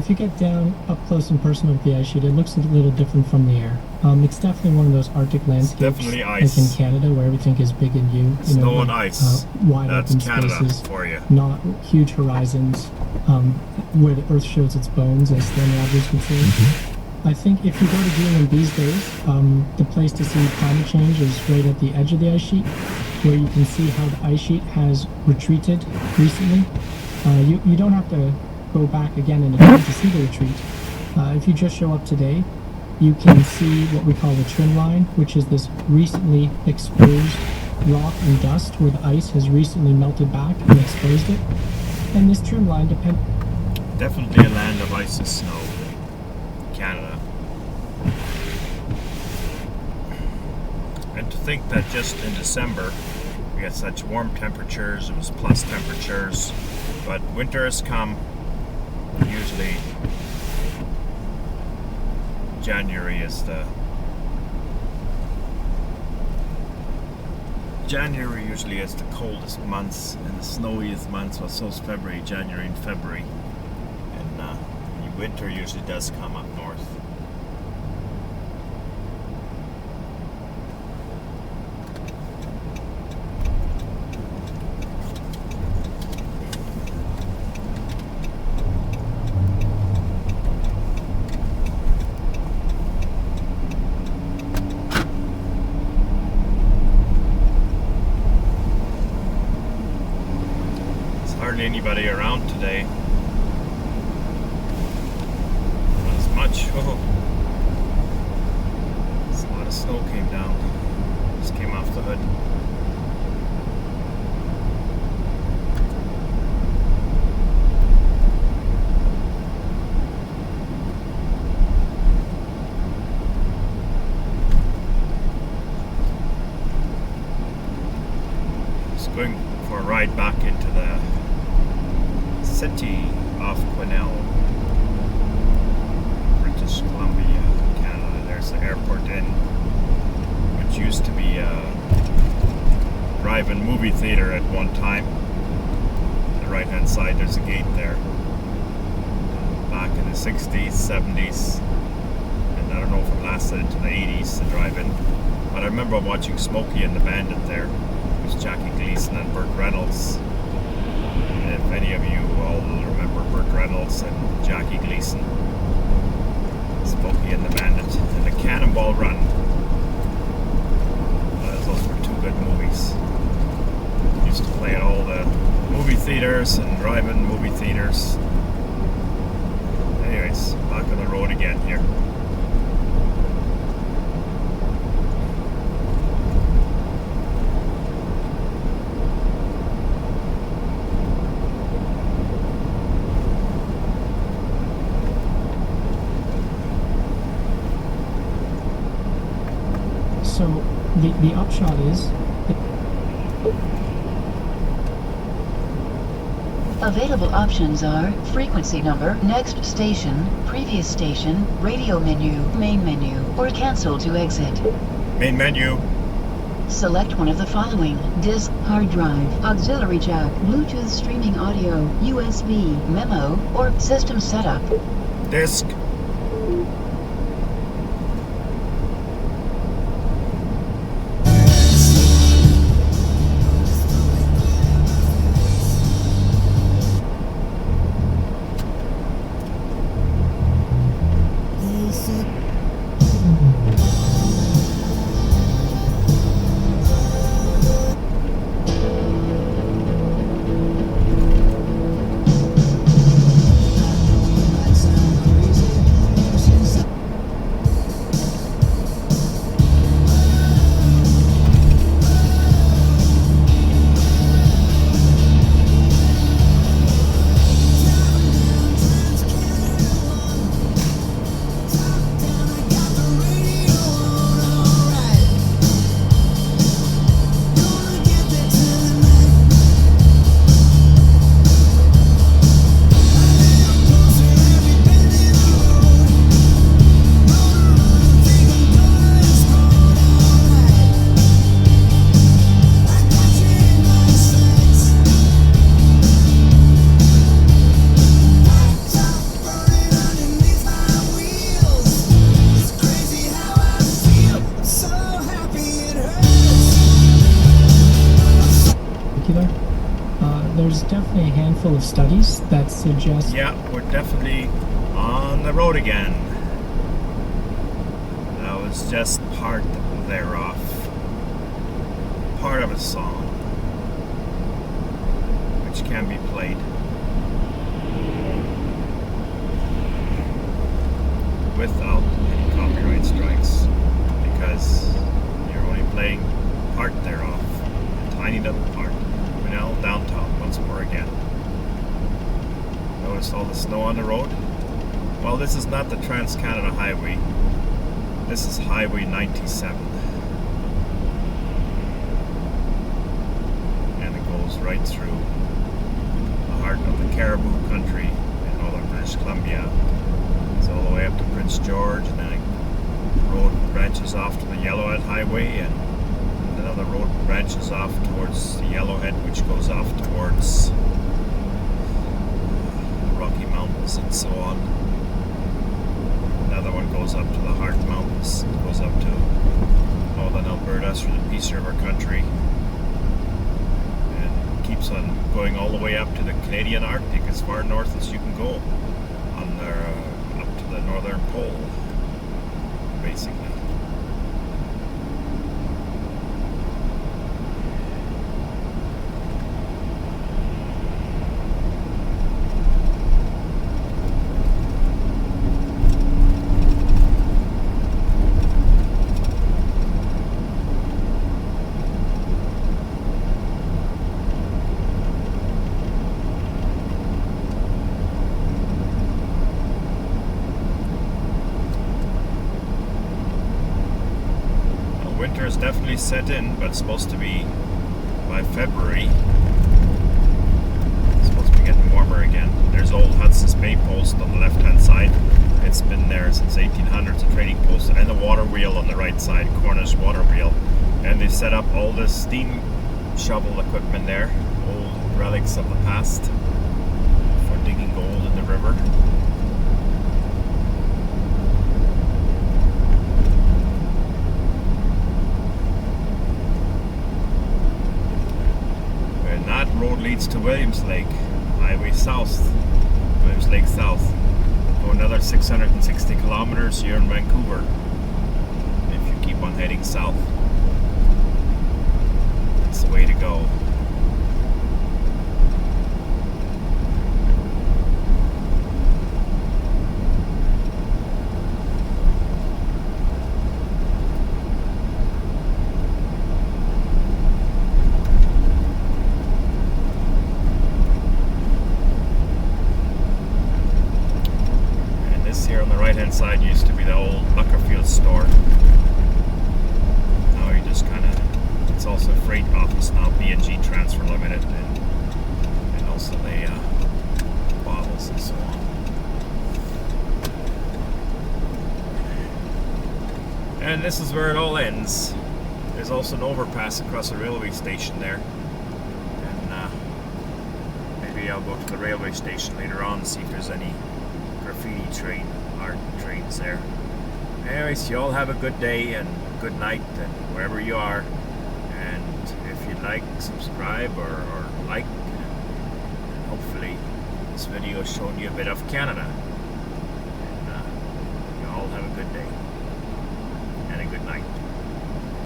If you get down up close and personal with the ice sheet, it looks a little different from the air. It's definitely one of those Arctic landscapes, definitely ice. like in Canada, where everything is big and huge. Snow and ice. Wide That's open Canada spaces, for you. not huge horizons, where the Earth shows its bones, as Stanley Rogers would say. I think if you go to Greenland these days, the place to see climate change is right at the edge of the ice sheet, where you can see how the ice sheet has retreated recently. You don't have to go back again in time to see the retreat. If you just show up today, you can see what we call the trim line, which is this recently exposed rock and dust where the ice has recently melted back and exposed it. And this trim line depends... Definitely a land of ice and snow, Canada. And to think that just in December we had such warm temperatures, it was plus temperatures, but winter has come. Usually January is the coldest months and the snowiest months, well, so is February, January and February, and winter usually does come up north. Hardly anybody around today. Not as much. Oh. A lot of snow came down. Just came off the hood. Just going for a ride back into the city of Quesnel, British Columbia, Canada. There's the airport in, which used to be a drive-in movie theater at one time. On the right hand side there's a gate there. Back in the 60s, 70s, and I don't know if it lasted into the 80s, the drive-in. But I remember watching Smokey and the Bandit there. It was Jackie Gleason and Burt Reynolds. If any of you all remember Burt Reynolds and Jackie Gleason, Smokey and the Bandit, and the Cannonball Run. Those were two good movies. Used to play at all the movie theaters and drive-in movie theaters. Anyways, back on the road again here. So the upshot is... Available options are frequency number, next station, previous station, radio menu, main menu, or cancel to exit. Main menu. Select one of the following: disk, hard drive, auxiliary jack, Bluetooth streaming audio, USB, memo, or system setup. Disk. handful of studies that suggest Yeah, we're definitely on the road again. That was just part thereof. Part of a song, which can be played. Without any copyright strikes, because you're only playing part thereof. A tiny little part. We're now downtown once more again. Notice all the snow on the road? Well, this is not the Trans-Canada Highway. This is Highway 97. And it goes right through the heart of the CARIBOO country in northern British Columbia. It's all the way up to Prince George, and then the road branches off to the Yellowhead Highway, and another road branches off towards the Yellowhead, which goes off towards the Rocky Mountains and so on. Another one goes up to the Heart Mountains, goes up to northern Alberta through the Peace River country, and keeps on going all the way up to the Canadian Arctic, as far north as you can go, on the, up to the northern pole, basically. Winter is definitely set in, but it's supposed to be by February. It's supposed to be getting warmer again. There's old Hudson's Bay post on the left-hand side. It's been there since 1800s, a trading post, and the water wheel on the right side, Cornish water wheel. And they set up all the steam shovel equipment there, old relics of the past, for digging gold in the river. Road leads to Williams Lake, Highway South, Williams Lake South. Go another 660 kilometers, you're in Vancouver, if you keep on heading south. It's the way to go. Here on the right hand side used to be the old Buckerfield store. Now you just kind of, it's also a freight office now, B&G Transfer Limited, and also the bottles and so on. And this is where it all ends. There's also an overpass across the railway station there, and maybe I'll go to the railway station later on and see if there's any graffiti art trains there. Anyways, you all have a good day and good night, and wherever you are. And if you'd like, subscribe or like. And hopefully this video has shown you a bit of Canada.